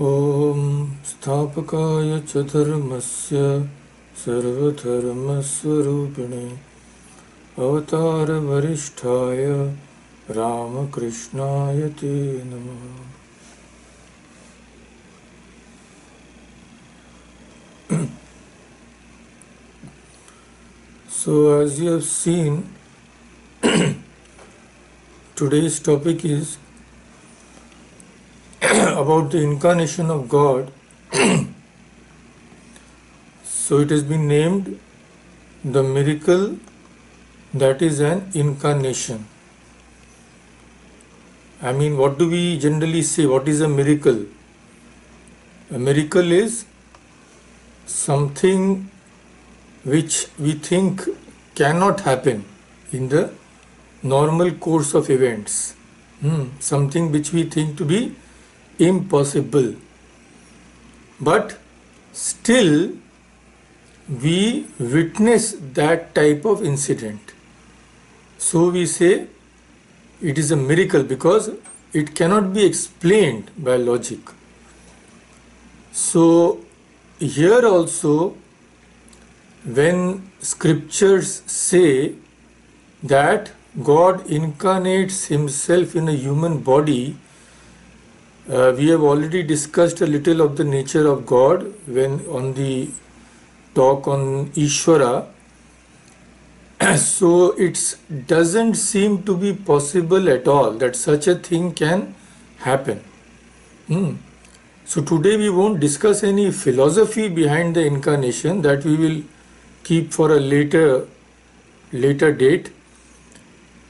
ॐ स्थापकाय च धर्मस्य सर्वधर्मस्वरूपिणे अवतारवरिष्ठाय रामकृष्णाय ते नमः। So as you have seen, today's topic is about the incarnation of God. So it has been named the miracle that is an incarnation. I mean, what do we generally say? What is a miracle? A miracle is something which we think cannot happen in the normal course of events. Something which we think to be impossible. But still we witness that type of incident. So we say it is a miracle because it cannot be explained by logic. So here also, when scriptures say that God incarnates himself in a human body, we have already discussed a little of the nature of God when on the talk on Ishvara. So it doesn't seem to be possible at all that such a thing can happen. So today we won't discuss any philosophy behind the incarnation, that we will keep for a later date.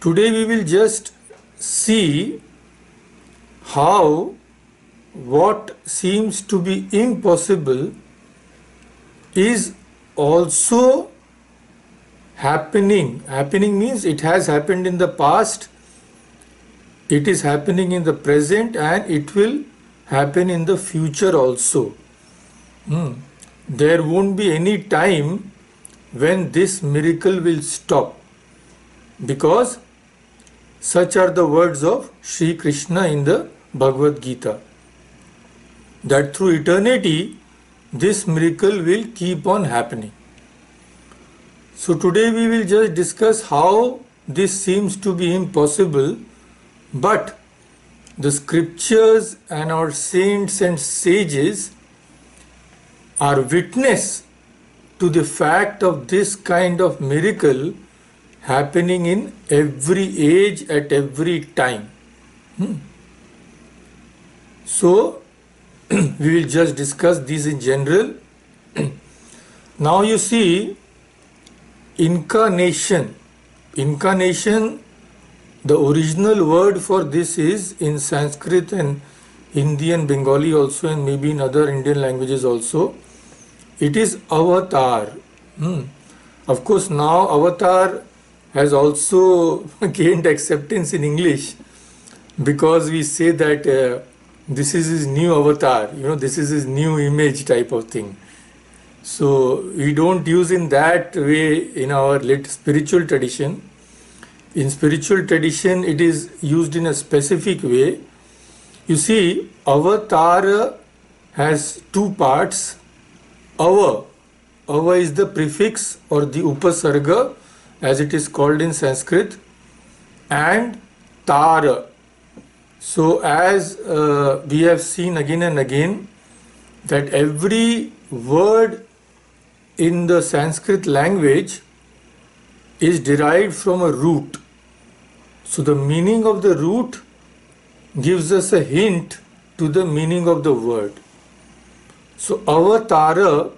Today we will just see how what seems to be impossible is also happening. Happening means it has happened in the past, it is happening in the present, and it will happen in the future also. There won't be any time when this miracle will stop, because such are the words of Sri Krishna in the Bhagavad Gita, that through eternity this miracle will keep on happening. So today we will just discuss how this seems to be impossible, but the scriptures and our saints and sages are witness to the fact of this kind of miracle happening in every age at every time. So we will just discuss these in general. Now you see, incarnation, the original word for this is in Sanskrit and Hindi and Bengali also, and maybe in other Indian languages also, it is avatar. Of course, now avatar has also gained acceptance in English, because we say that this is his new avatar, this is his new image type of thing. So we don't use in that way in our spiritual tradition. In spiritual tradition, it is used in a specific way. You see, avatar has two parts. Ava is the prefix or the upasarga, as it is called in Sanskrit, and tara. So as we have seen again and again, that every word in the Sanskrit language is derived from a root. So the meaning of the root gives us a hint to the meaning of the word. So avatara,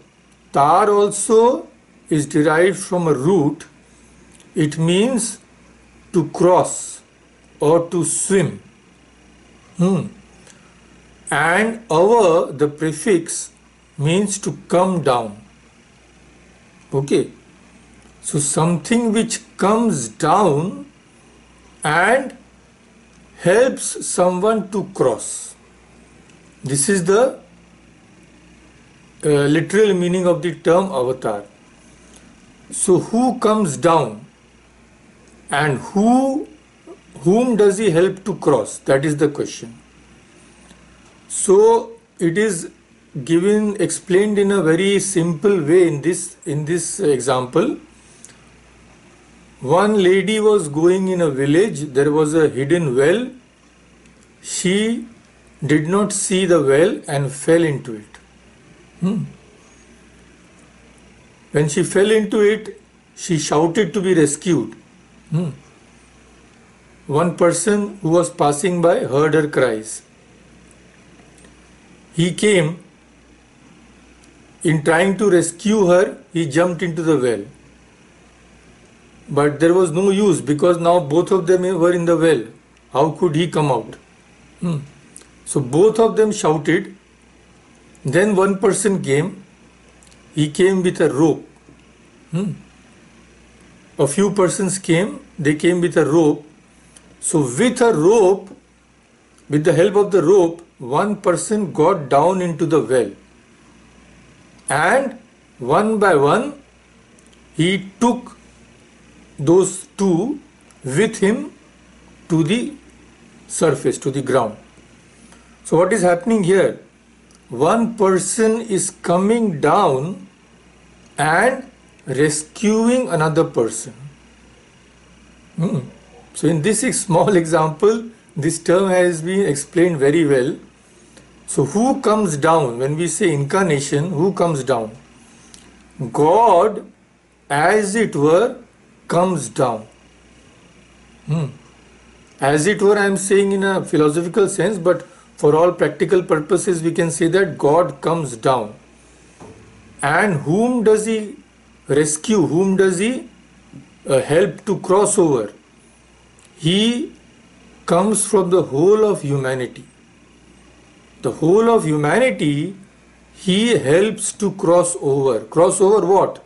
tar also is derived from a root. It means to cross or to swim. And ava, the prefix, means to come down. Okay. So something which comes down and helps someone to cross. This is the literal meaning of the term avatar. So who comes down and whom does he help to cross? That is the question. So it is given, explained in a very simple way in this example. One lady was going in a village, there was a hidden well. She did not see the well and fell into it. When she fell into it, she shouted to be rescued. One person who was passing by heard her cries. He came. In trying to rescue her, he jumped into the well. But there was no use because now both of them were in the well. How could he come out? So both of them shouted. Then one person came. He came with a rope. A few persons came. They came with a rope. So with a rope, with the help of the rope, one person got down into the well. And one by one, he took those two with him to the surface, to the ground. So what is happening here? One person is coming down and rescuing another person. So in this small example, this term has been explained very well. So who comes down? When we say incarnation, who comes down? God, as it were, comes down. As it were, I am saying in a philosophical sense, but for all practical purposes, we can say that God comes down. And whom does he rescue? Whom does he help to cross over? He comes from the whole of humanity. The whole of humanity, he helps to cross over. Cross over what?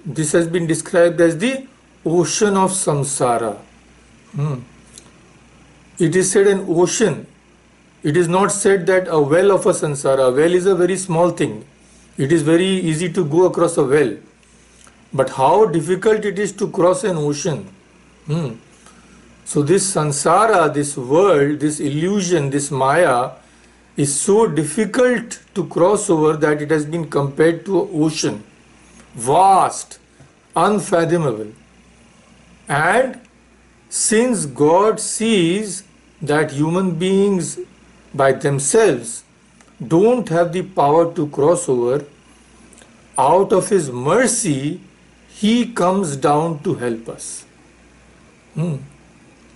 This has been described as the ocean of samsara. It is said an ocean. It is not said that a well of a samsara. A well is a very small thing. It is very easy to go across a well. But how difficult it is to cross an ocean. So this samsara, this world, this illusion, this maya is so difficult to cross over that it has been compared to an ocean. Vast, unfathomable. And since God sees that human beings by themselves don't have the power to cross over, out of his mercy, he comes down to help us.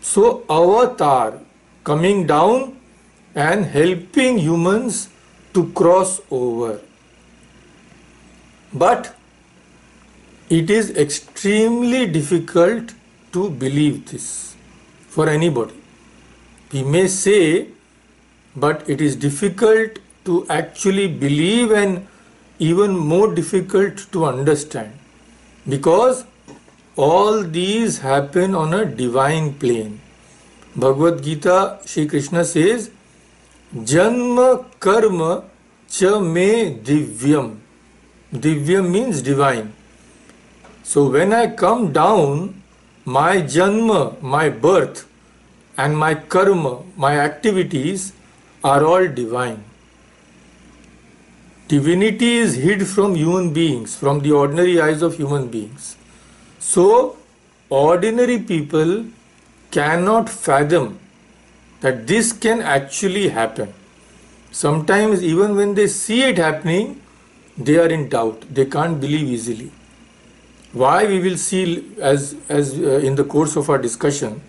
So avatar, coming down and helping humans to cross over. But it is extremely difficult to believe this for anybody. We may say, but it is difficult to actually believe and even more difficult to understand, because all these happen on a divine plane. Bhagavad Gita, Shri Krishna says, Janma karma cha me divyam. Divyam means divine. So when I come down, my janma, my birth, and my karma, my activities are all divine. Divinity is hid from human beings, from the ordinary eyes of human beings. So, ordinary people cannot fathom that this can actually happen. Sometimes even when they see it happening, they are in doubt. They can't believe easily. Why, we will see as in the course of our discussion.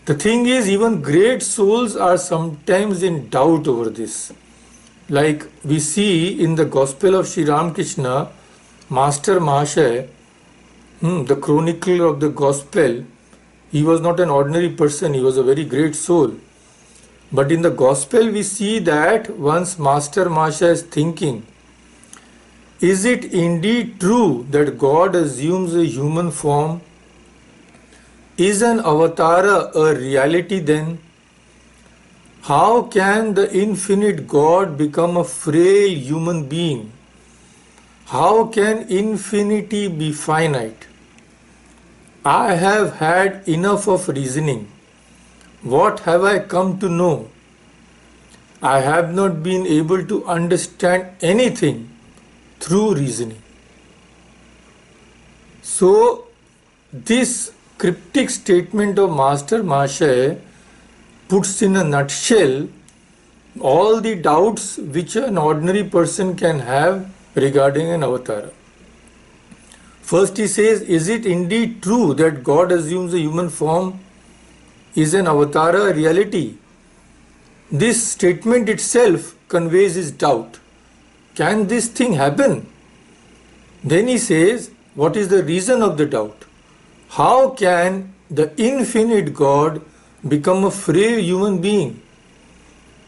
The thing is, even great souls are sometimes in doubt over this. Like we see in the Gospel of Sri Ramakrishna, Master Mahashaya, the chronicler of the Gospel, he was not an ordinary person, he was a very great soul. But in the Gospel we see that once Master Mahashaya is thinking, is it indeed true that God assumes a human form? Is an avatara a reality then? How can the infinite God become a frail human being? How can infinity be finite? I have had enough of reasoning. What have I come to know? I have not been able to understand anything through reasoning. So, this cryptic statement of Master Mahasaya puts in a nutshell all the doubts which an ordinary person can have regarding an avatara. First he says, is it indeed true that God assumes a human form? Is an avatara a reality? This statement itself conveys his doubt. Can this thing happen? Then he says, what is the reason of the doubt? How can the infinite God become a frail human being?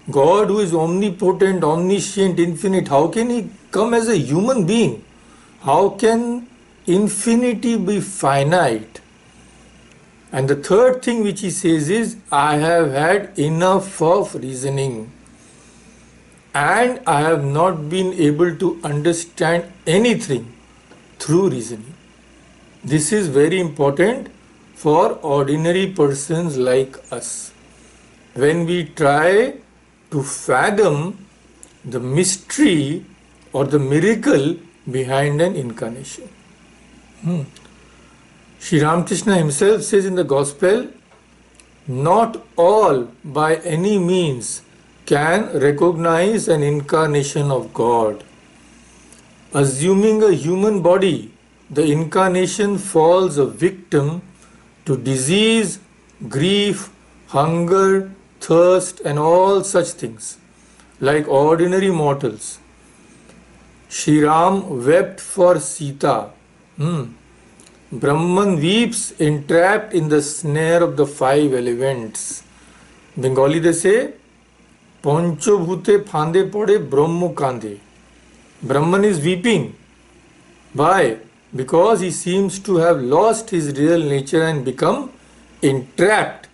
God, who is omnipotent, omniscient, infinite, how can he come as a human being? How can infinity be finite? And the third thing which he says is, I have had enough of reasoning and I have not been able to understand anything through reasoning. This is very important for ordinary persons like us. When we try to fathom the mystery or the miracle behind an incarnation. Sri Ramakrishna himself says in the Gospel, not all by any means can recognize an incarnation of God. Assuming a human body, the incarnation falls a victim to disease, grief, hunger, thirst and all such things, like ordinary mortals. Shri Ram wept for Sita. Brahman weeps entrapped in the snare of the five elements. Bengali they say, Pancho bhute phande pade Brahmo kande. Brahman is weeping. Why? Because he seems to have lost his real nature and become entrapped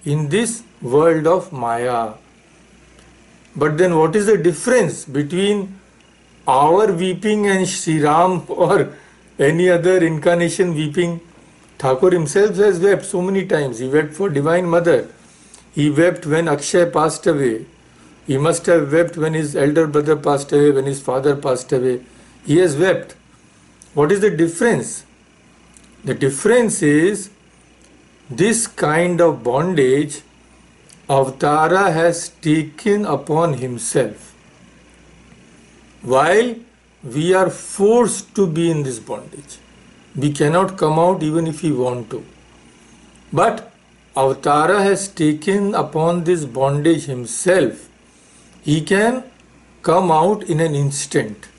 in this world of Maya. But then what is the difference between our weeping and Sri Ram or any other incarnation weeping? Thakur himself has wept so many times. He wept for Divine Mother. He wept when Akshay passed away. He must have wept when his elder brother passed away, when his father passed away. He has wept. What is the difference? The difference is this kind of bondage Avatara has taken upon himself, while we are forced to be in this bondage. We cannot come out even if we want to. But Avatara has taken upon this bondage himself. He can come out in an instant.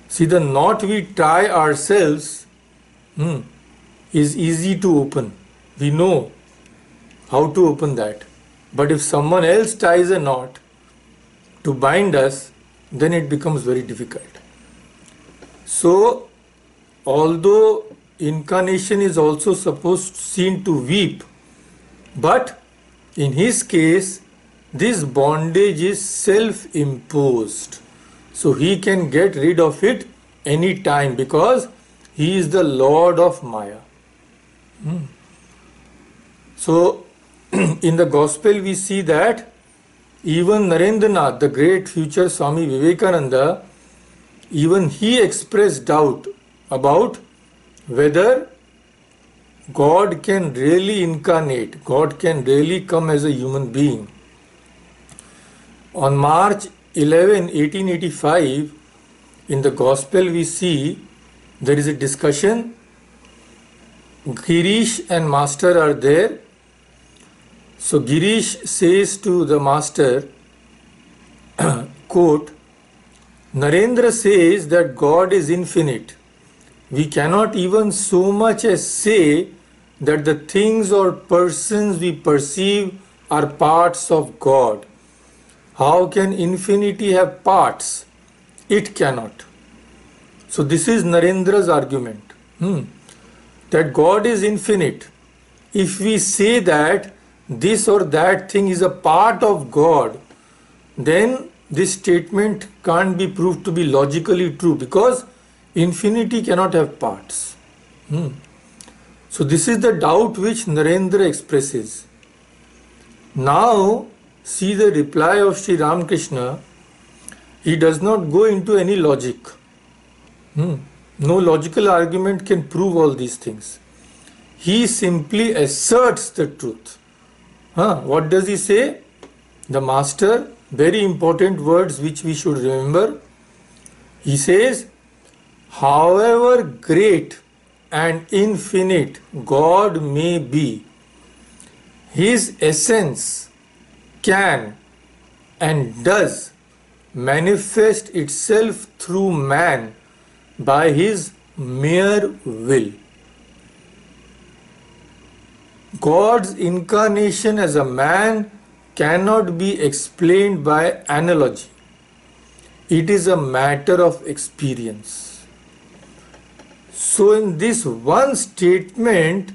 See, the knot we tie ourselves is easy to open. We know how to open that. But if someone else ties a knot to bind us, then it becomes very difficult. So, although incarnation is also seen to weep, but in his case, this bondage is self-imposed. So he can get rid of it any time because he is the Lord of Maya. So in the Gospel we see that even Narendranath, the great future Swami Vivekananda, even he expressed doubt about whether God can really incarnate, God can really come as a human being. On March 11, 1885, in the Gospel we see there is a discussion. Girish and Master are there. So Girish says to the Master, quote, Narendra says that God is infinite. We cannot even so much as say that the things or persons we perceive are parts of God. How can infinity have parts? It cannot. So this is Narendra's argument, that God is infinite. If we say that this or that thing is a part of God, then this statement can't be proved to be logically true because infinity cannot have parts. So this is the doubt which Narendra expresses. Now see the reply of Sri Ramakrishna. He does not go into any logic. No logical argument can prove all these things. He simply asserts the truth. What does he say? The master, very important words which we should remember. He says, however great and infinite God may be, His essence can and does manifest itself through man by his mere will. God's incarnation as a man cannot be explained by analogy. It is a matter of experience. So in this one statement,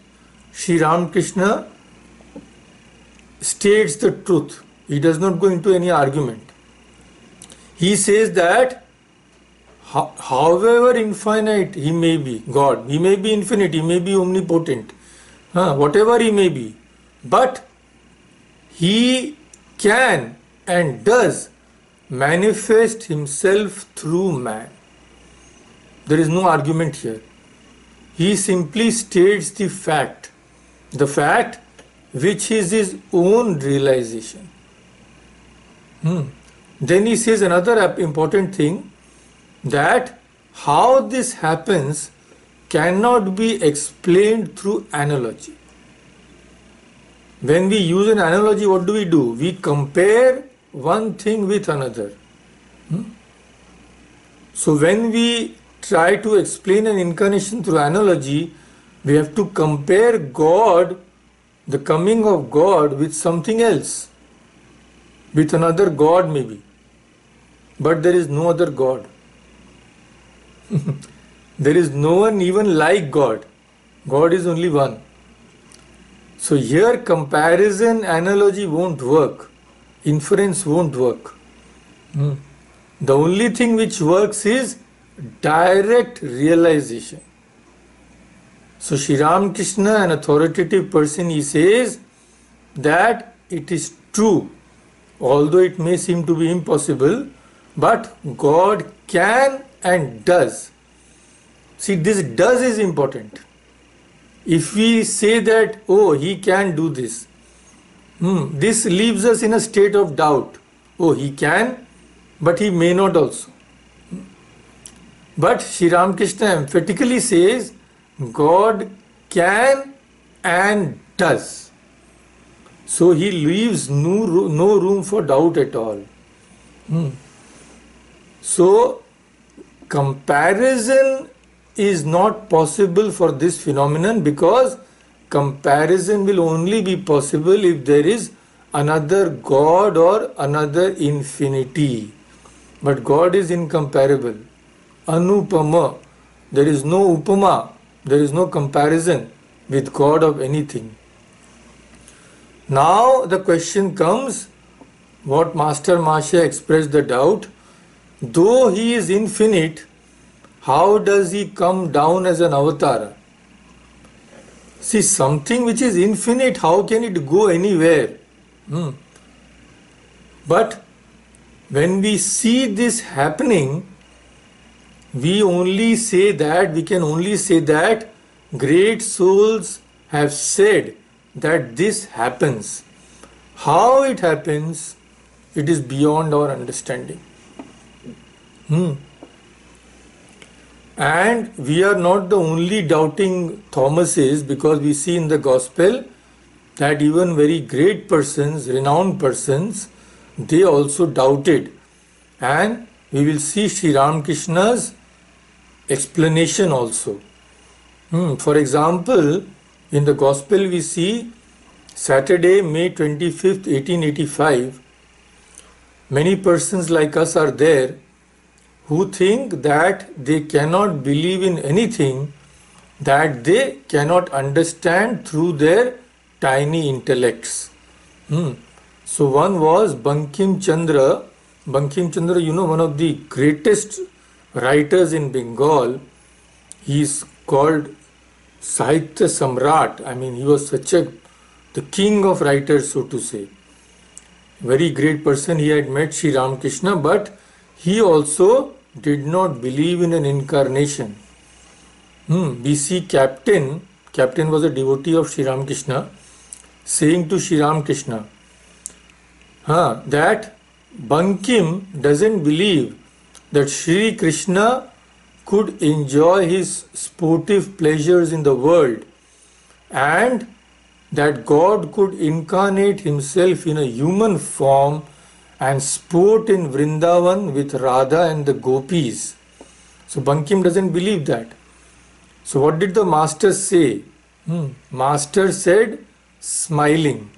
Sri Ramakrishna states the truth. He does not go into any argument. He says that however infinite he may be, God, he may be infinite, he may be omnipotent, whatever he may be, but he can and does manifest himself through man. There is no argument here. He simply states the fact which is his own realization. Then he says another important thing, that how this happens cannot be explained through analogy. When we use an analogy, what do? We compare one thing with another. So when we try to explain an incarnation through analogy, we have to compare God, the coming of God, with something else, with another God maybe. But there is no other God. There is no one even like God. God is only one. So here comparison, analogy won't work. Inference won't work. The only thing which works is direct realization. So Sri Ramakrishna, an authoritative person, he says that it is true, although it may seem to be impossible, but God can and does. See, this does is important. If we say that, oh, he can do this, this leaves us in a state of doubt. Oh, he can, but he may not also. But Sri Ramakrishna emphatically says, God can and does. So he leaves no room for doubt at all. So comparison is not possible for this phenomenon, because comparison will only be possible if there is another God or another infinity. But God is incomparable. Anupama. There is no upama. There is no comparison with God of anything. Now the question comes, what Master Masha expressed the doubt, though he is infinite, how does he come down as an avatar? See, something which is infinite, how can it go anywhere? But when we see this happening, we can only say that great souls have said that this happens. How it happens, it is beyond our understanding. And we are not the only doubting Thomases, because we see in the Gospel that even very great persons, renowned persons, they also doubted. And we will see Sri Ramakrishna's explanation also. For example, in the Gospel we see Saturday, May 25th, 1885, many persons like us are there who think that they cannot believe in anything that they cannot understand through their tiny intellects. So one was Bankim Chandra. Bankim Chandra, one of the greatest writers in Bengal. He is called Sahitya Samrat. I mean, he was the king of writers, so to say. very great person. He had met Sri Ramakrishna, but he also did not believe in an incarnation. We see Captain was a devotee of Sri Ramakrishna, saying to Sri Ramakrishna that Bankim doesn't believe that Sri Krishna could enjoy his sportive pleasures in the world and that God could incarnate himself in a human form and sport in Vrindavan with Radha and the gopis. So Bankim doesn't believe that. So what did the master say? Master said, smiling.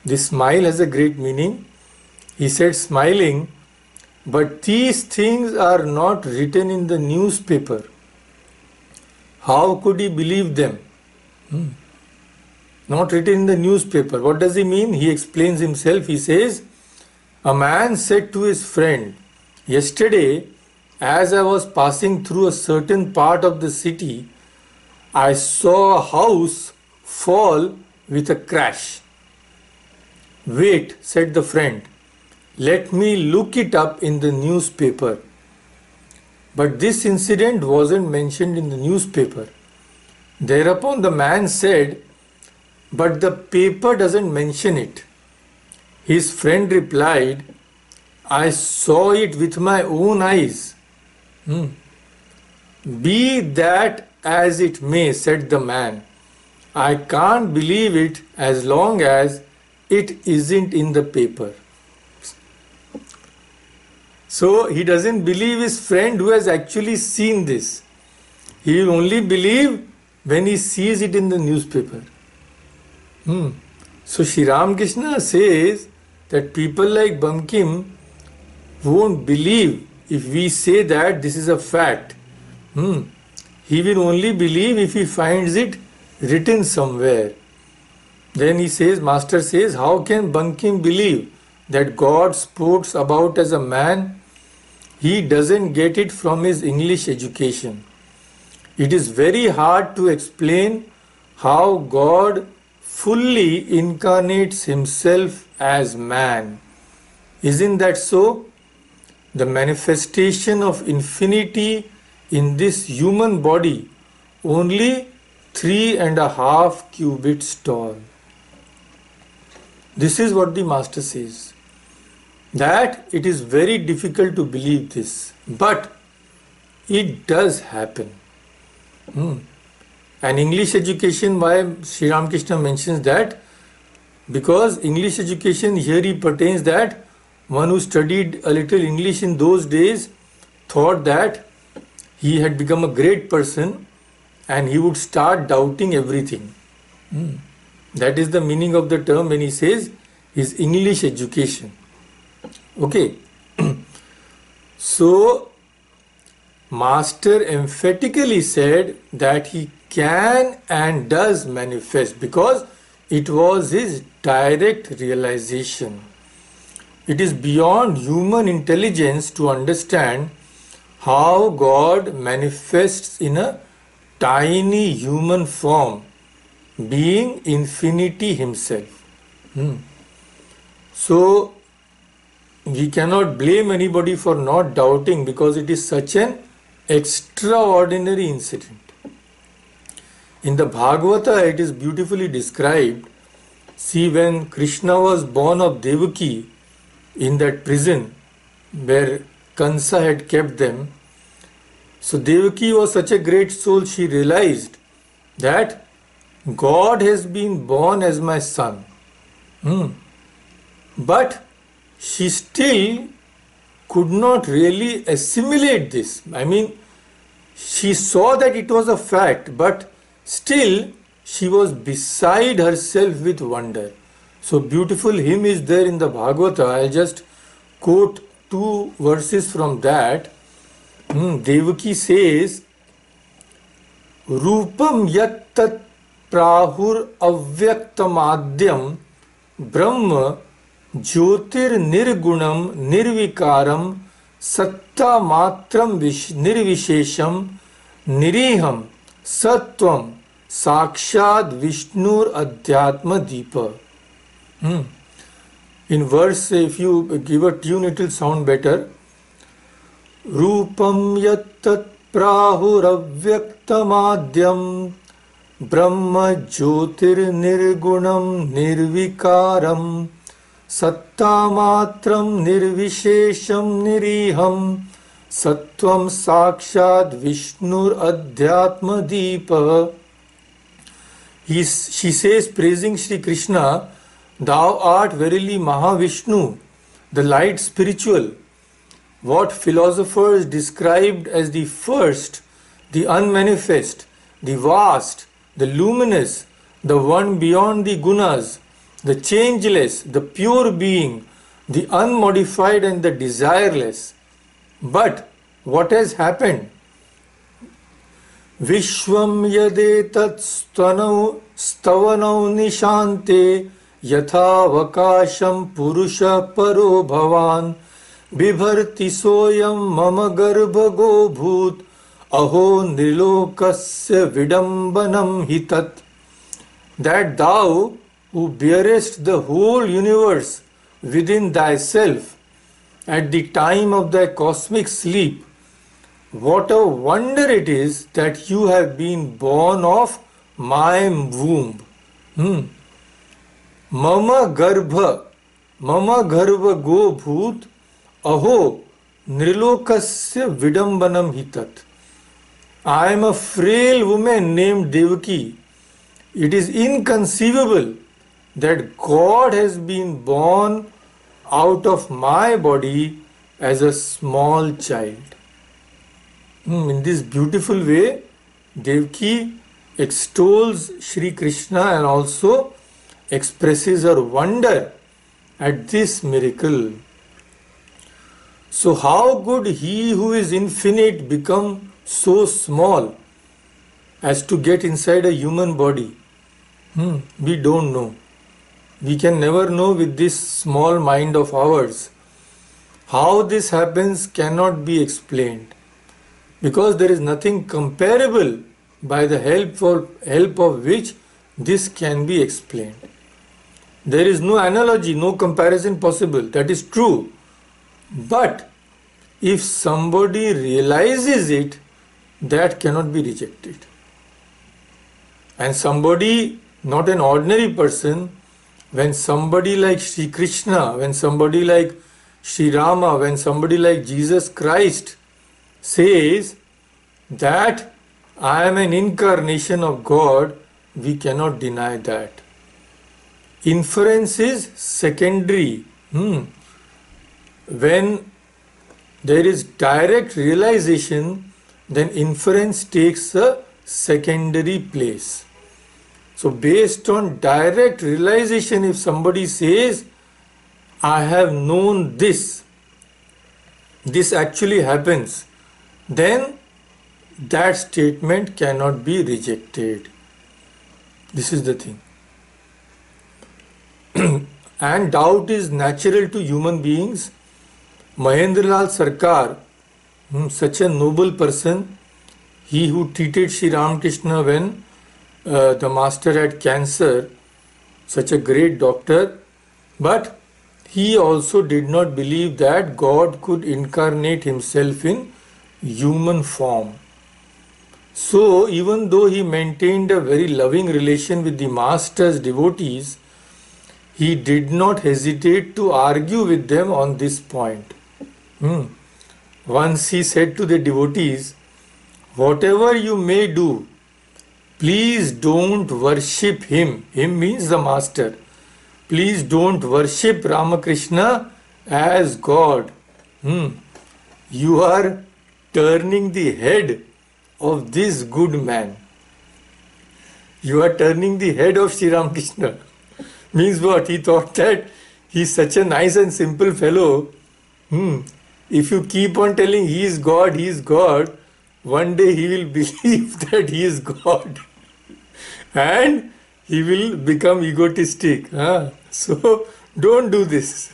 This smile has a great meaning. He said, smiling, but these things are not written in the newspaper. How could he believe them? Not written in the newspaper. What does he mean? He explains himself. He says, a man said to his friend, yesterday, as I was passing through a certain part of the city, I saw a house fall with a crash. Wait, said the friend, let me look it up in the newspaper. But this incident wasn't mentioned in the newspaper. Thereupon the man said, but the paper doesn't mention it. His friend replied, I saw it with my own eyes. Be that as it may, said the man, I can't believe it as long as it isn't in the paper. So he doesn't believe his friend who has actually seen this. He will only believe when he sees it in the newspaper. So Sri Ramakrishna says that people like Bankim won't believe if we say that this is a fact. He will only believe if he finds it written somewhere. Then he says, Master says, how can Bankim believe that God sports about as a man? He doesn't get it from his English education. It is very hard to explain how God fully incarnates himself as man. Isn't that so? The manifestation of infinity in this human body, only 3.5 cubits tall. This is what the master says, that it is very difficult to believe this, but it does happen. And English education, why Sri Ramakrishna mentions that? Because English education here he pertains that one who studied a little English in those days thought that he had become a great person and he would start doubting everything. That is the meaning of the term when he says his English education. Okay. So, Master emphatically said that he can and does manifest because it was his direct realization. It is beyond human intelligence to understand how God manifests in a tiny human form, being infinity himself. So, we cannot blame anybody for not doubting because it is such an extraordinary incident. In the Bhagavata, it is beautifully described. See, when Krishna was born of Devaki in that prison where Kansa had kept them, so Devaki was such a great soul, she realized that God has been born as my son. But she still could not really assimilate this. I mean, she saw that it was a fact, but still she was beside herself with wonder. So beautiful hymn is there in the Bhagavata. I'll just quote 2 verses from that. Devaki says, Rupam yat tat prahur avyaktamadhyam brahma Jyotir nirgunam nirvikaram satta matram nirvishesham niriham sattvam sakshad vishnur adhyatma deepa. In verse, if you give a tune, it will sound better. Rupam yattat prahuravyaktamadhyam Brahma Jyotir Nirgunam Nirvikaram Sattamatram Nirvishesham Niriham Sattvam Sakshad Vishnur Adhyatma Deepa. She says, praising Sri Krishna, thou art verily Mahavishnu, the light spiritual, what philosophers described as the first, the unmanifest, the vast, the luminous, the one beyond the gunas, the changeless, the pure being, the unmodified and the desireless. But what has happened? Vishwam yadetat stavanau nishante yatha vakasham purusha paro bhavan bibharti soyam mama garbhago bhut aho nilokasya vidambanam hitat. That thou who bearest the whole universe within thyself at the time of thy cosmic sleep, what a wonder it is that you have been born of my womb. Mama garbha go bhut aho nrilokasya vidambanam hitat. I am a frail woman named Devaki. It is inconceivable that God has been born out of my body as a small child. In this beautiful way, Devaki extols Sri Krishna and also expresses her wonder at this miracle. So how could he who is infinite become so small as to get inside a human body? We don't know. We can never know with this small mind of ours. How this happens cannot be explained, because there is nothing comparable by the help of which this can be explained. There is no analogy, no comparison possible. That is true. But if somebody realizes it, that cannot be rejected. And somebody, not an ordinary person, when somebody like Sri Krishna, when somebody like Sri Rama, when somebody like Jesus Christ says that I am an incarnation of God, we cannot deny that. Inference is secondary. When there is direct realization, then inference takes a secondary place. So based on direct realization, if somebody says, I have known this actually happens, then that statement cannot be rejected. This is the thing. And doubt is natural to human beings. Mahendralal Sarkar, such a noble person, he who treated Sri Ramakrishna when the master had cancer, such a great doctor, but he also did not believe that God could incarnate himself in human form. So even though he maintained a very loving relation with the master's devotees, he did not hesitate to argue with them on this point. Once he said to the devotees, whatever you may do, please don't worship him. Him means the master. Please don't worship Ramakrishna as God. You are turning the head of this good man. You are turning the head of Sri Ramakrishna. Means what? He thought that he's such a nice and simple fellow. If you keep on telling he is God, one day he will believe that he is God. And he will become egotistic. So don't do this.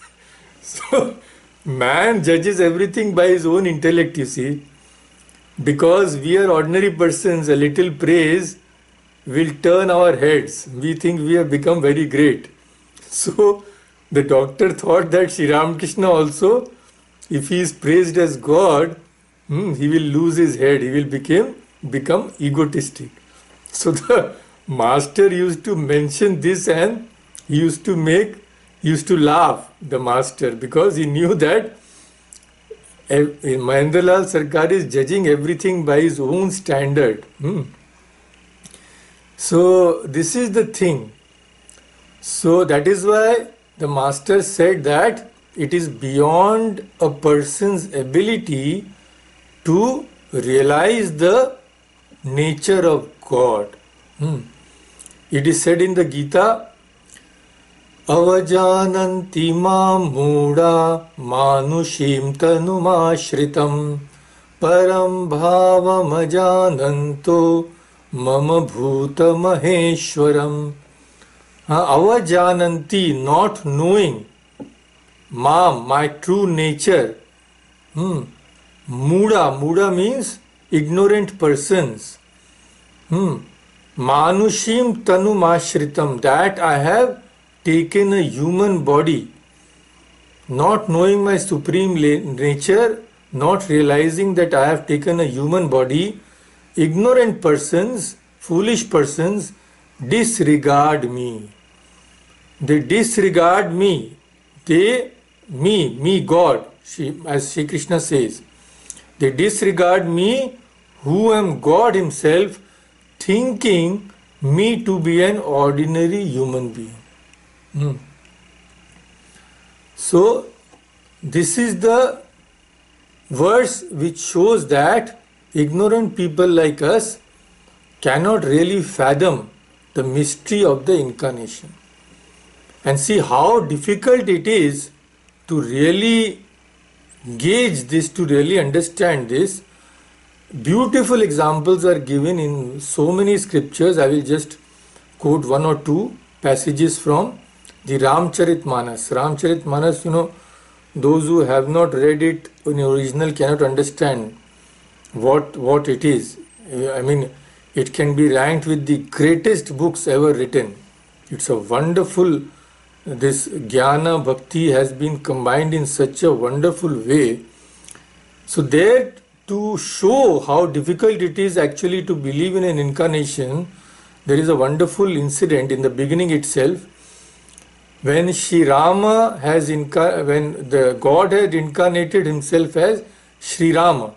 So man judges everything by his own intellect, you see. Because we are ordinary persons, a little praise will turn our heads. We think we have become very great. So The doctor thought that Sri Ramakrishna also, if he is praised as God, he will lose his head, he will become egotistic. So the master used to mention this, and he used to laugh, the master, because he knew that Mahendralal Sarkar is judging everything by his own standard. So this is the thing. So that is why the master said that it is beyond a person's ability to realize the nature of God. It is said in the Gita, Avajananti mam mooda manushim tanumashritam param bhavam ajananto mama bhuta maheshwaram. Avajananti, not knowing, mam, my true nature. Muda means ignorant persons. Manushim tanumashritam, that I have taken a human body. Not knowing my supreme nature, not realizing that I have taken a human body, ignorant persons, foolish persons, disregard me. They disregard me. Me, God, as Sri Krishna says. They disregard me, who am God himself, thinking me to be an ordinary human being. So, this is the verse which shows that ignorant people like us cannot really fathom the mystery of the incarnation. And see how difficult it is to really gauge this, to really understand this. Beautiful examples are given in so many scriptures. I will just quote one or two passages from the Ramcharitmanas. Ramcharitmanas, those who have not read it in original cannot understand what it is. I mean, it can be ranked with the greatest books ever written. It's a wonderful, this Jnana Bhakti has been combined in such a wonderful way. So there, to show how difficult it is actually to believe in an incarnation, there is a wonderful incident in the beginning itself. When Sri Rama when the God had incarnated himself as Sri Rama,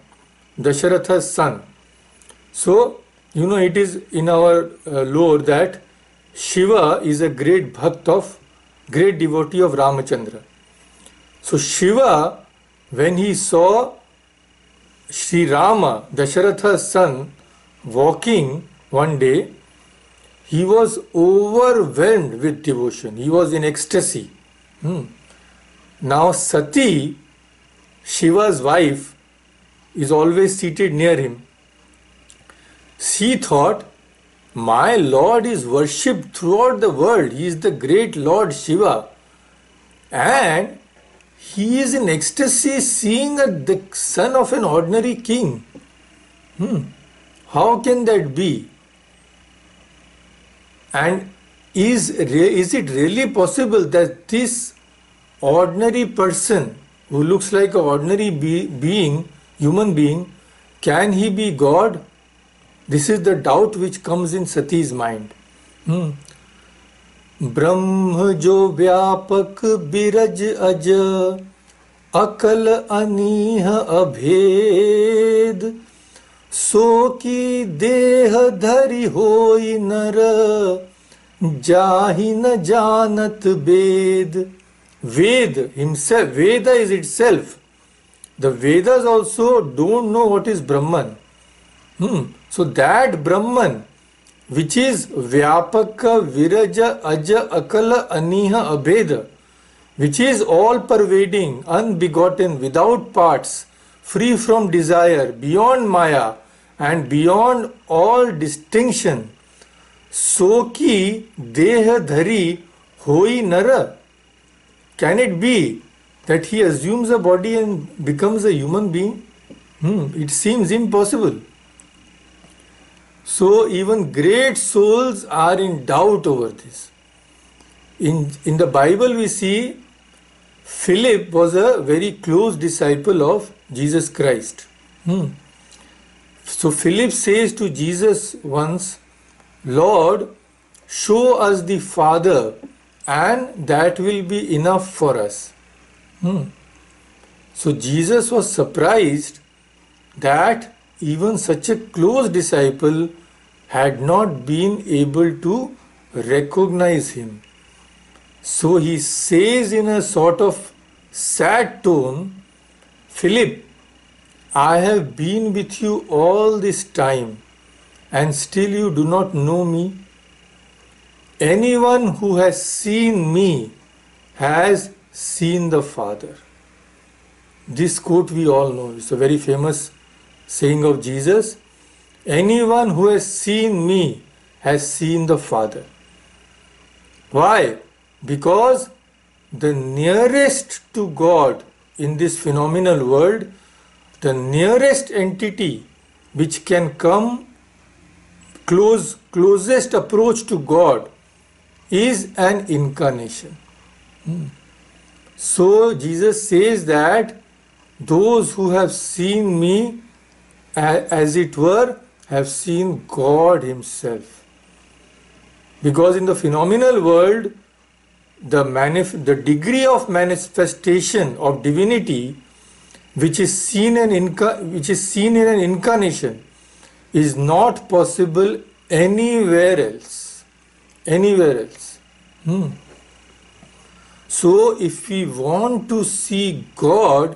Dasharatha's son. So, it is in our lore that Shiva is a great great devotee of Ramachandra. So Shiva, when he saw Sri Rama, Dasharatha's son, walking one day, he was overwhelmed with devotion. He was in ecstasy. Now Sati, Shiva's wife, is always seated near him. She thought, my Lord is worshipped throughout the world. He is the great Lord Shiva. And he is in ecstasy seeing the son of an ordinary king. How can that be? And is it really possible that this ordinary person who looks like an ordinary human being, can he be God? This is the doubt which comes in Sati's mind. ब्रह्म जो व्यापक बिरज अज अकल अनीह अभेद सो की देह धरि होई नर जाहि न जानत वेद. Ved himself, Veda is itself. The Vedas also don't know what is Brahman. So that Brahman, which is Vyapaka Viraja Aja Akala Aniha Abheda, which is all pervading, unbegotten, without parts, free from desire, beyond Maya and beyond all distinction, Soki Deha Dhari Hoi Nara. Can it be that he assumes a body and becomes a human being? It seems impossible. So even great souls are in doubt over this. In the Bible we see Philip was a very close disciple of Jesus Christ. So Philip says to Jesus once, Lord, show us the Father, and that will be enough for us. So Jesus was surprised that even such a close disciple had not been able to recognize him. So he says in a sort of sad tone, Philip, I have been with you all this time, and still you do not know me. Anyone who has seen me has seen the Father. This quote we all know. It's a very famous saying of Jesus. Anyone who has seen me has seen the Father. Why? Because the nearest to God in this phenomenal world, the nearest entity which can come closest approach to God is an incarnation. So Jesus says that those who have seen me, as it were, have seen God Himself. Because in the phenomenal world, the degree of manifestation of divinity which is seen in an incarnation is not possible anywhere else. So if we want to see God,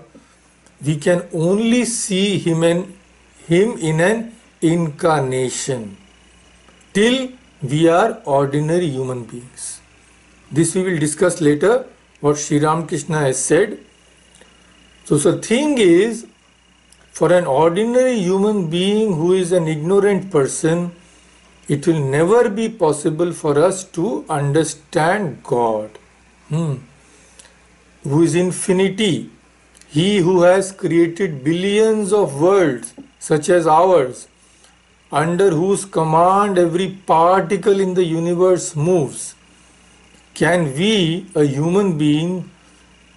we can only see Him in an incarnation till we are ordinary human beings. This we will discuss later, what Sri Ramakrishna has said. So the thing is, for an ordinary human being who is an ignorant person, it will never be possible for us to understand God, who is infinity. He who has created billions of worlds such as ours, under whose command every particle in the universe moves. Can we, a human being,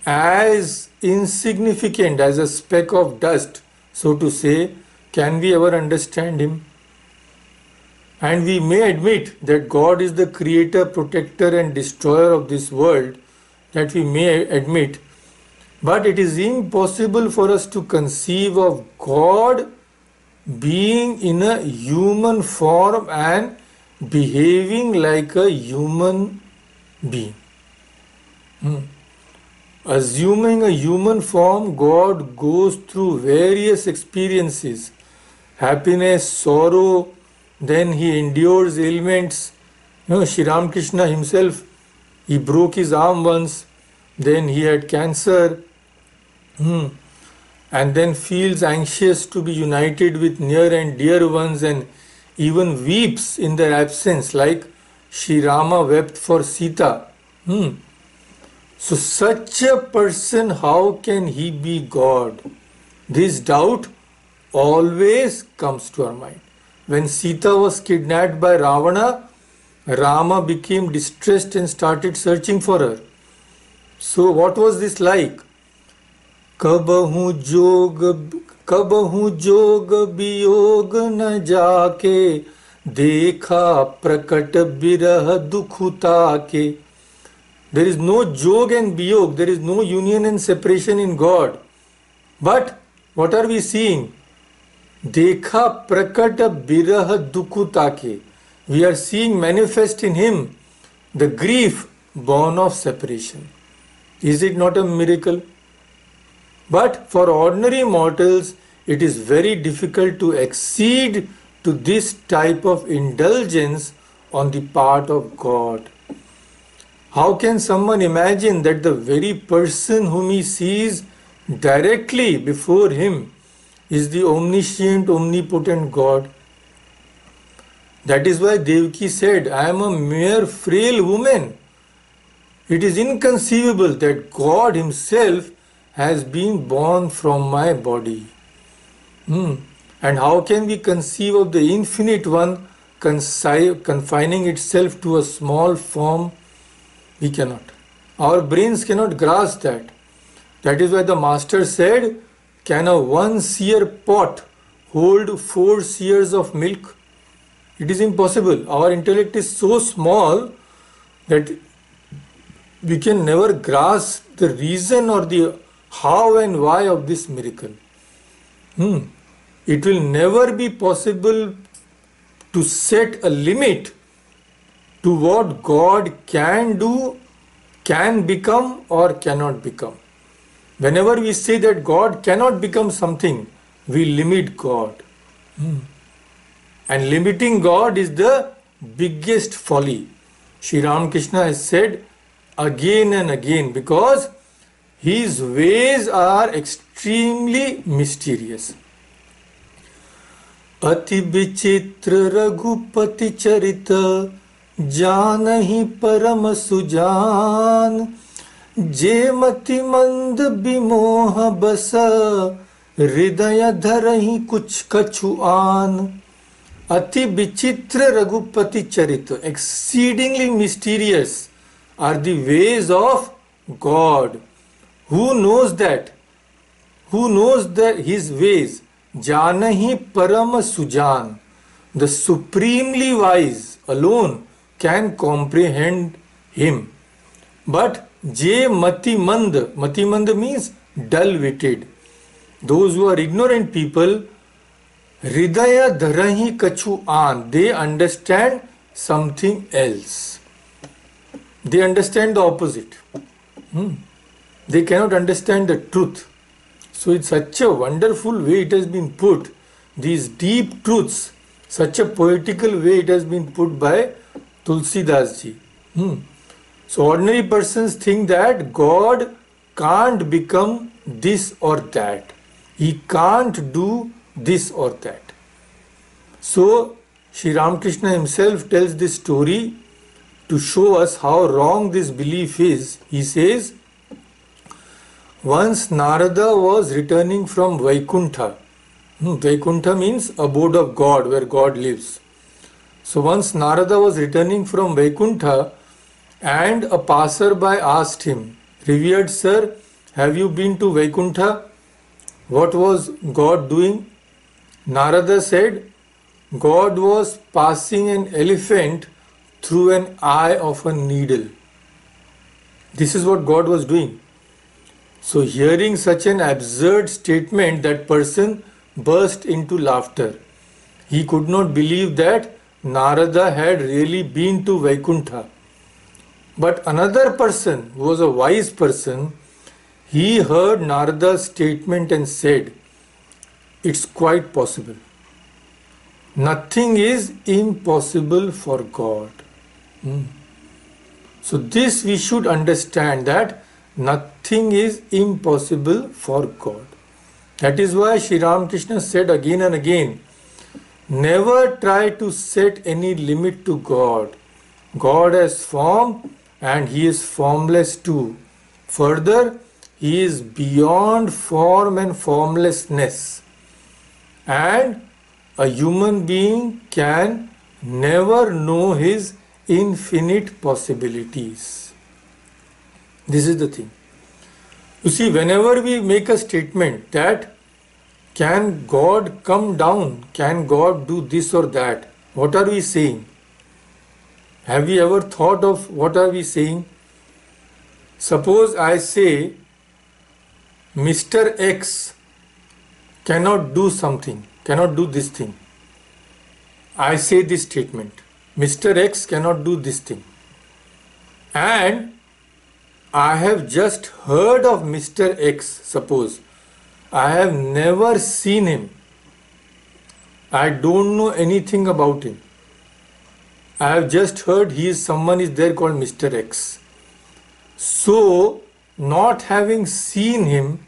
as insignificant as a speck of dust, so to say, can we ever understand Him? And we may admit that God is the creator, protector and destroyer of this world, that we may admit, but it is impossible for us to conceive of God being in a human form and behaving like a human being. Assuming a human form, God goes through various experiences, happiness, sorrow, then He endures ailments. Sri Ramakrishna himself, he broke his arm once, then he had cancer, and then feels anxious to be united with near and dear ones and even weeps in their absence, like Sri Rama wept for Sita. So such a person, how can he be God? This doubt always comes to our mind. When Sita was kidnapped by Ravana, Rama became distressed and started searching for her. So what was this like? कबहू जोग वियोग न जाके, देखा प्रकट बिरह दुखुता के. There is no jog and biyog, there is no union and separation in God. But what are we seeing? Dekha prakata birah dukutake. We are seeing manifest in Him the grief born of separation. Is it not a miracle? But for ordinary mortals, it is very difficult to accede to this type of indulgence on the part of God. How can someone imagine that the very person whom he sees directly before him is the omniscient, omnipotent God? That is why Devaki said, I am a mere frail woman. It is inconceivable that God Himself has been born from my body. And how can we conceive of the Infinite One confining itself to a small form? We cannot. Our brains cannot grasp that. That is why the master said, can a 1 seer pot hold 4 seers of milk? It is impossible. Our intellect is so small that we can never grasp the reason or the how and why of this miracle. It will never be possible to set a limit to what God can do, can become, or cannot become. Whenever we say that God cannot become something, we limit God. And limiting God is the biggest folly. Sri Ramakrishna has said again and again, because his ways are extremely mysterious. अति विचित्र रघुपति चरित जानहि परम सुजान जे मति मंद विमोह बस हृदय धरहि कुछ कछु आन. Ati Vichitra Raghupati Charita, exceedingly mysterious are the ways of God. Who knows that? Who knows that his ways? Janahi Parama Sujan. The supremely wise alone can comprehend him. But Je Mati Mand means dull-witted. Those who are ignorant people, Hridaya Dharahi Kachu An, they understand something else. They understand the opposite. They cannot understand the truth. So it's such a wonderful way it has been put, these deep truths, such a poetical way it has been put by Tulsidas ji. So ordinary persons think that God can't become this or that. He can't do this or that. So Sri Ramakrishna himself tells this story to show us how wrong this belief is. He says, once Narada was returning from Vaikuntha. Vaikuntha means abode of God, where God lives. So once Narada was returning from Vaikuntha, and a passerby asked him, "Revered sir, have you been to Vaikuntha? What was God doing?" Narada said, God was passing an elephant through an eye of a needle. This is what God was doing. So hearing such an absurd statement, that person burst into laughter. He could not believe that Narada had really been to Vaikuntha. But another person, who was a wise person, he heard Narada's statement and said, it's quite possible. Nothing is impossible for God. So this we should understand, that nothing is impossible for God. That is why Sri Ramakrishna said again and again, never try to set any limit to God. God has form and He is formless too. Further, He is beyond form and formlessness. And a human being can never know His infinite possibilities. This is the thing. You see, whenever we make a statement that can God come down, can God do this or that, what are we saying? Have you ever thought of what are we saying? Suppose I say Mr. X cannot do something, cannot do this thing. I say this statement, Mr. X cannot do this thing. And I have just heard of Mr. X, suppose. I have never seen him. I don't know anything about him. I have just heard someone is there called Mr. X. So, not having seen him,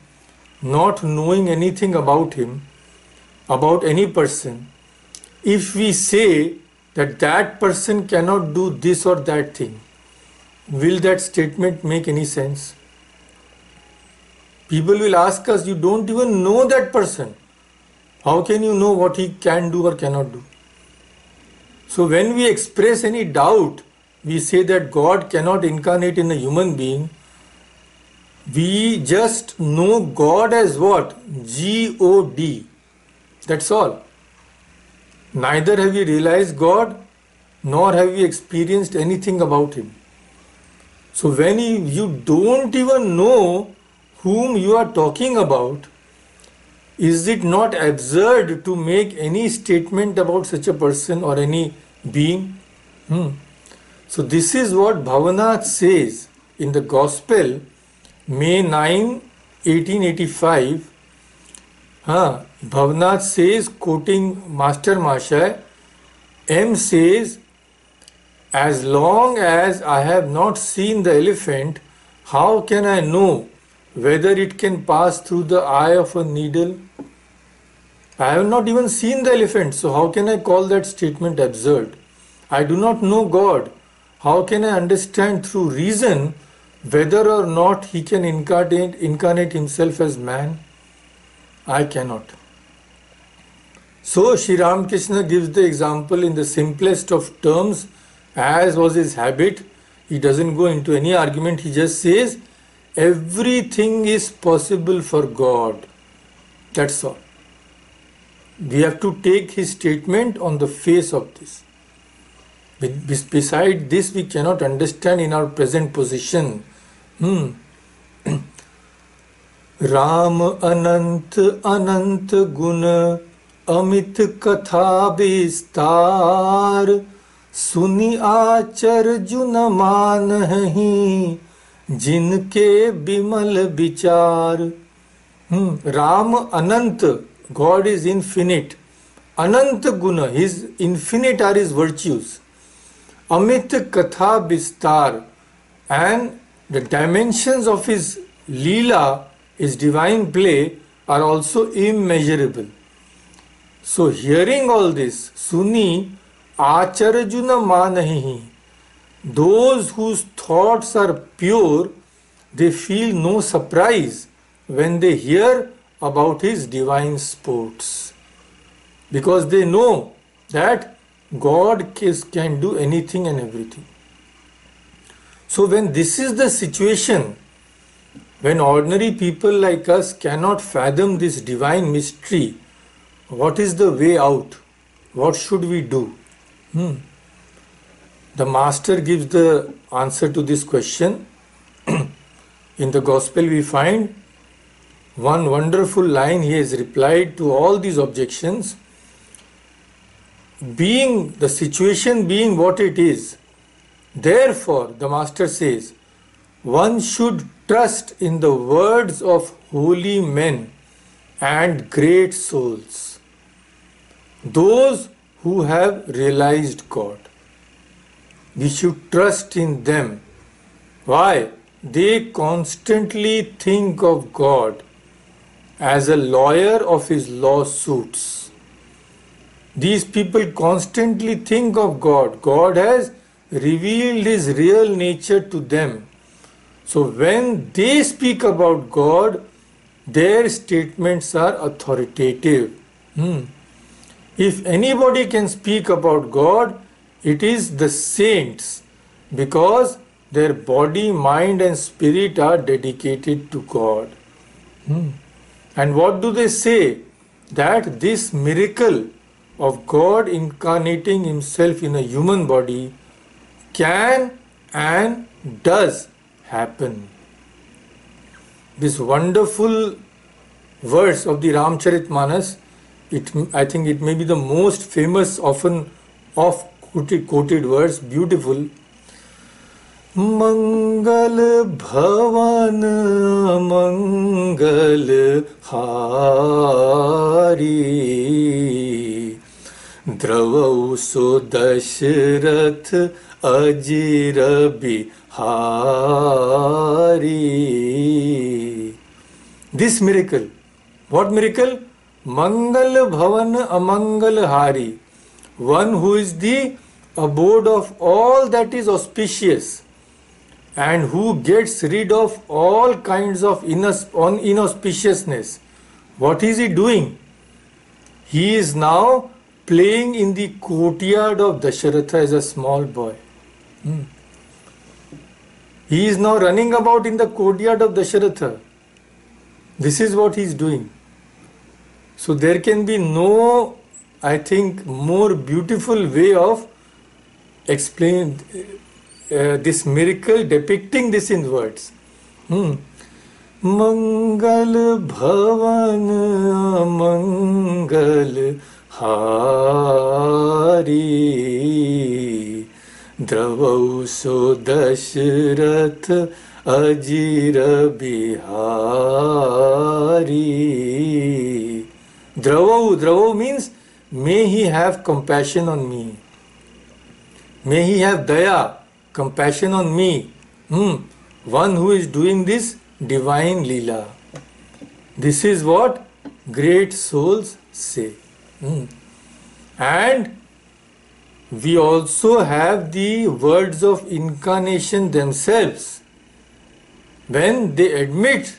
not knowing anything about him, about any person, if we say that that person cannot do this or that thing, will that statement make any sense? People will ask us, you don't even know that person. How can you know what he can do or cannot do? So when we express any doubt, we say that God cannot incarnate in a human being, We just know God as what? God. That's all. Neither have we realized God, nor have we experienced anything about Him. So when you don't even know whom you are talking about, is it not absurd to make any statement about such a person or any being? So this is what Bhavanath says in the Gospel, May 9, 1885. Bhavanath says, quoting Master Mashai, M says, as long as I have not seen the elephant, how can I know whether it can pass through the eye of a needle? I have not even seen the elephant, so how can I call that statement absurd? I do not know God. How can I understand through reason whether or not He can incarnate Himself as man? I cannot. So Sri Ramakrishna gives the example in the simplest of terms, as was his habit. He doesn't go into any argument. He just says, everything is possible for God. That's all. We have to take his statement on the face of this. Beside this, we cannot understand in our present position. Ram अनंत अनंत गुण अमित कथा विस्तार सुनि आचर्जुन मानहि जिनके विमल विचार. Ram Anant, God is infinite. Anant Guna, His infinite are His virtues. Amit Katha Bistar, and the dimensions of His Leela, His divine play, are also immeasurable. So hearing all this, Suni Acharjuna Manahi, those whose thoughts are pure, they feel no surprise when they hear about His divine sports, because they know that God can do anything and everything. So when this is the situation, when ordinary people like us cannot fathom this divine mystery, what is the way out? What should we do? The Master gives the answer to this question. In the Gospel we find one wonderful line. He has replied to all these objections. Being the situation being what it is, therefore the Master says, one should trust in the words of holy men and great souls, those who have realized God. We should trust in them. Why? They constantly think of God as a lawyer of his lawsuits. These people constantly think of God. God has revealed His real nature to them. So when they speak about God, their statements are authoritative. If anybody can speak about God, it is the saints, because their body, mind and spirit are dedicated to God. And what do they say? That this miracle of God incarnating Himself in a human body can and does happen. This wonderful verse of the Ramcharitmanas, I think it may be the most famous, often quoted verse, beautiful. Mangal Bhavan Mangal Hari Dravau so Dashrath Ajira Bihari. This miracle, what miracle? Mangal Bhavan Amangal Hari, one who is the abode of all that is auspicious and who gets rid of all kinds of inauspiciousness. What is he doing? He is now playing in the courtyard of Dasharatha as a small boy. He is now running about in the courtyard of Dasharatha. This is what he is doing. So there can be no, I think, more beautiful way of explaining this miracle, depicting this in words. Mangal Bhavan Mangal Hari Dravau so Dashrath Ajira Bihari. Dravau means may he have compassion on me. May he have daya, compassion on me. One who is doing this divine Leela. This is what great souls say. And we also have the words of incarnation themselves. When they admit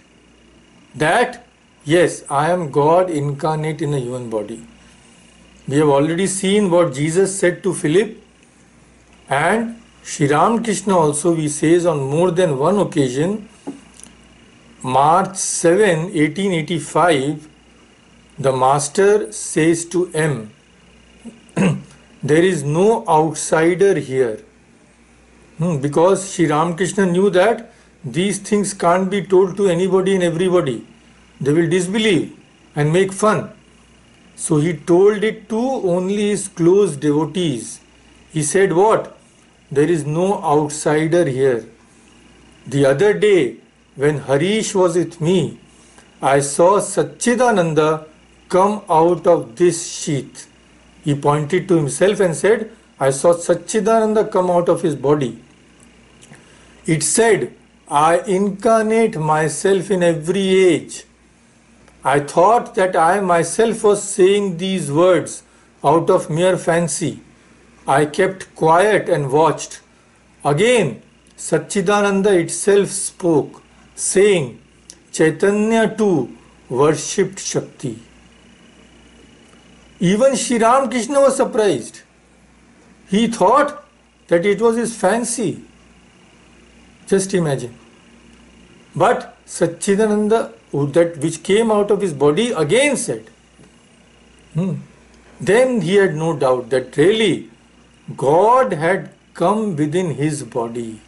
that, yes, I am God incarnate in a human body. We have already seen what Jesus said to Philip, and Sri Ramakrishna also, he says on more than one occasion. March 7, 1885, the Master says to M, there is no outsider here. Because Sri Ramakrishna knew that these things can't be told to anybody and everybody. They will disbelieve and make fun. So he told it to only his close devotees. He said what? There is no outsider here. The other day, when Harish was with me, I saw Satchidananda come out of this sheath. He pointed to himself and said, I saw Satchidananda come out of his body. It said, I incarnate myself in every age. I thought that I myself was saying these words out of mere fancy. I kept quiet and watched. Again, Satchidananda itself spoke, saying, Chaitanya too worshipped Shakti. Even Sri Ramakrishna was surprised. He thought that it was his fancy. Just imagine. But Satchidananda, that which came out of his body, again said. Then he had no doubt that really God had come within his body,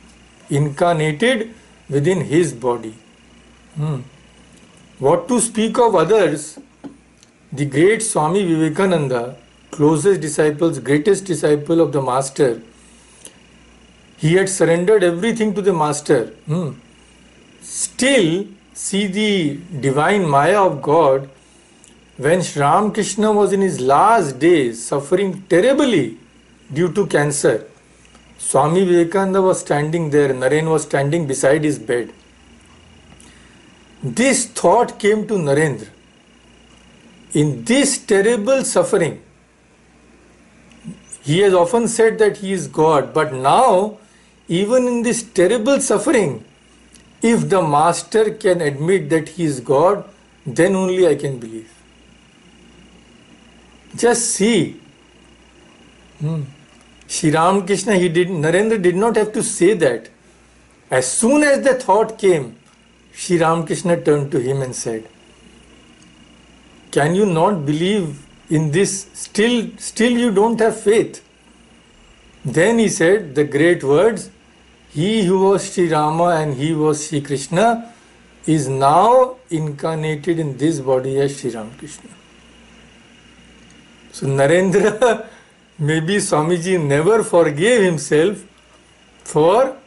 incarnated within his body. What to speak of others? The great Swami Vivekananda, closest disciples, greatest disciple of the Master, he had surrendered everything to the Master. Still, see the divine Maya of God. When Sri Ramakrishna was in his last days, suffering terribly due to cancer, Swami Vivekananda was standing there, Naren was standing beside his bed. This thought came to Narendra. In this terrible suffering, he has often said that he is God, but now, even in this terrible suffering, if the Master can admit that he is God, then only I can believe. Just see. Sri Ramakrishna, Narendra did not have to say that. As soon as the thought came, Sri Ramakrishna turned to him and said, can you not believe in this? Still you don't have faith. Then he said the great words, he who was Sri Rama and he was Sri Krishna is now incarnated in this body as Sri Ramakrishna. So Narendra, maybe Swamiji never forgave himself for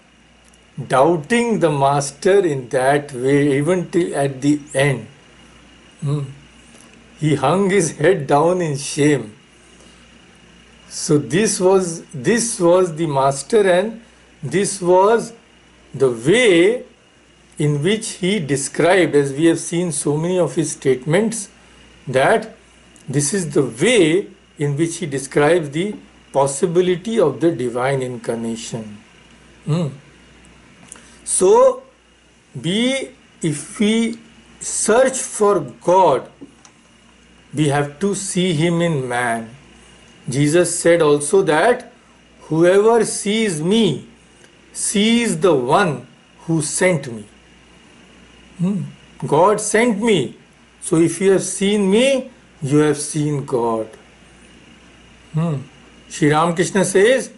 doubting the Master in that way, even till at the end. He hung his head down in shame. So this was the Master, and this was the way in which he described, as we have seen so many of his statements, that this is the way in which he describes the possibility of the divine incarnation. So, if we search for God, we have to see him in man. Jesus said also that whoever sees me sees the one who sent me. God sent me. So if you have seen me, you have seen God. Sri Ramakrishna says,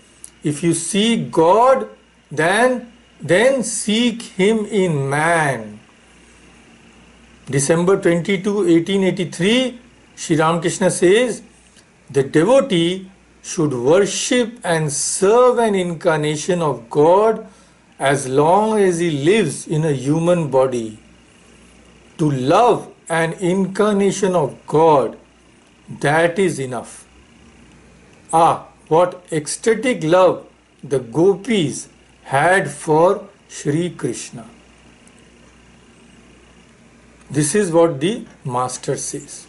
if you seek God, then seek Him in man. December 22, 1883, Sri Ramakrishna says, the devotee should worship and serve an incarnation of God as long as he lives in a human body. To love an incarnation of God, that is enough. What ecstatic love the gopis had for Sri Krishna. This is what the master says.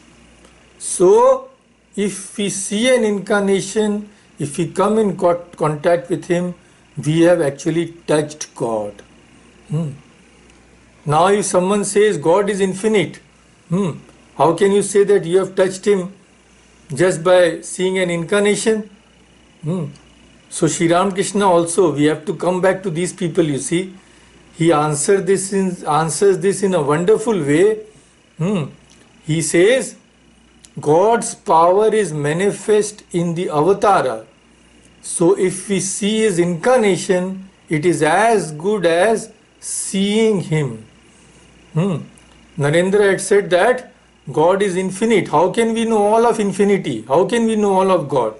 So, if we see an incarnation, if we come in contact with him, we have actually touched God. Now, if someone says God is infinite, how can you say that you have touched him just by seeing an incarnation? So, Sri Ramakrishna also, we have to come back to these people, you see. He answers this in a wonderful way. He says, God's power is manifest in the avatara. So if we see his incarnation, it is as good as seeing him. Narendra had said that God is infinite. How can we know all of infinity? How can we know all of God?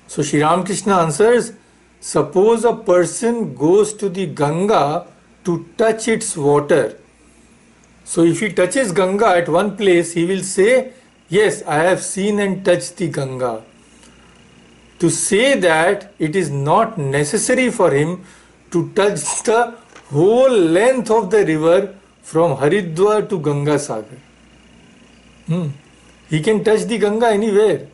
So Sri Ramakrishna answers, suppose a person goes to the Ganga to touch its water. So if he touches Ganga at one place, he will say, yes, I have seen and touched the Ganga. To say that it is not necessary for him to touch the whole length of the river from Haridwar to Ganga Sagar. He can touch the Ganga anywhere.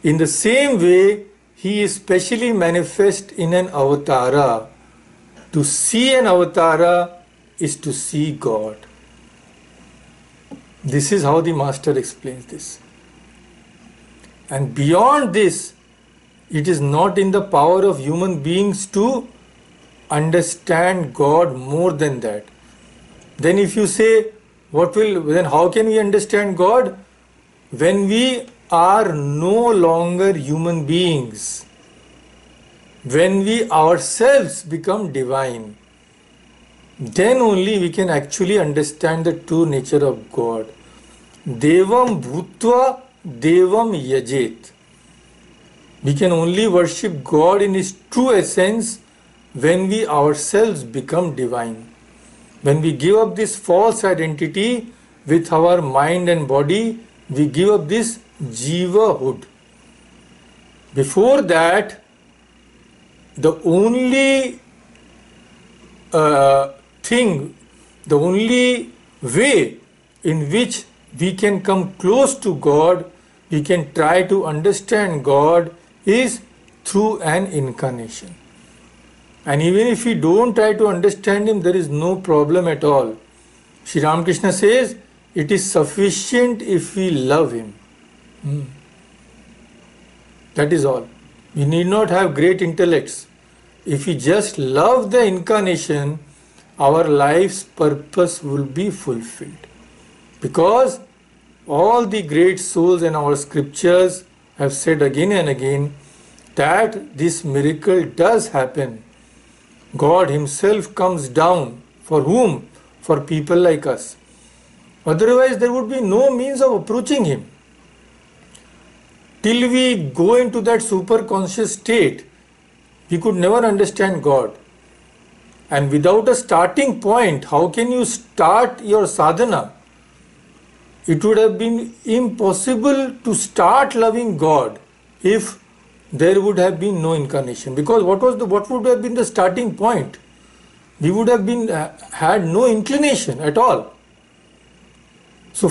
In the same way, he is specially manifest in an avatara. To see an avatara is to see God. This is how the master explains this. And beyond this, it is not in the power of human beings to understand God more than that. Then if you say, then how can we understand God? When we are no longer human beings. When we ourselves become divine, then only we can actually understand the true nature of God. Devam bhutva devam yajet. We can only worship God in his true essence when we ourselves become divine. When we give up this false identity with our mind and body, we give up this jivahood. Before that, the only the only way in which we can come close to God, we can try to understand God, is through an incarnation. And even if we don't try to understand him, there is no problem at all. Sri Ramakrishna says, it is sufficient if we love him. That is all. We need not have great intellects. If we just love the incarnation, our life's purpose will be fulfilled. Because all the great souls in our scriptures have said again and again that this miracle does happen. God himself comes down. For whom? For people like us. Otherwise, there would be no means of approaching him. Till we go into that super conscious state, we could never understand God. And without a starting point, how can you start your sadhana? It would have been impossible to start loving God if there would have been no incarnation. Because what would have been the starting point? We would have had no inclination at all. So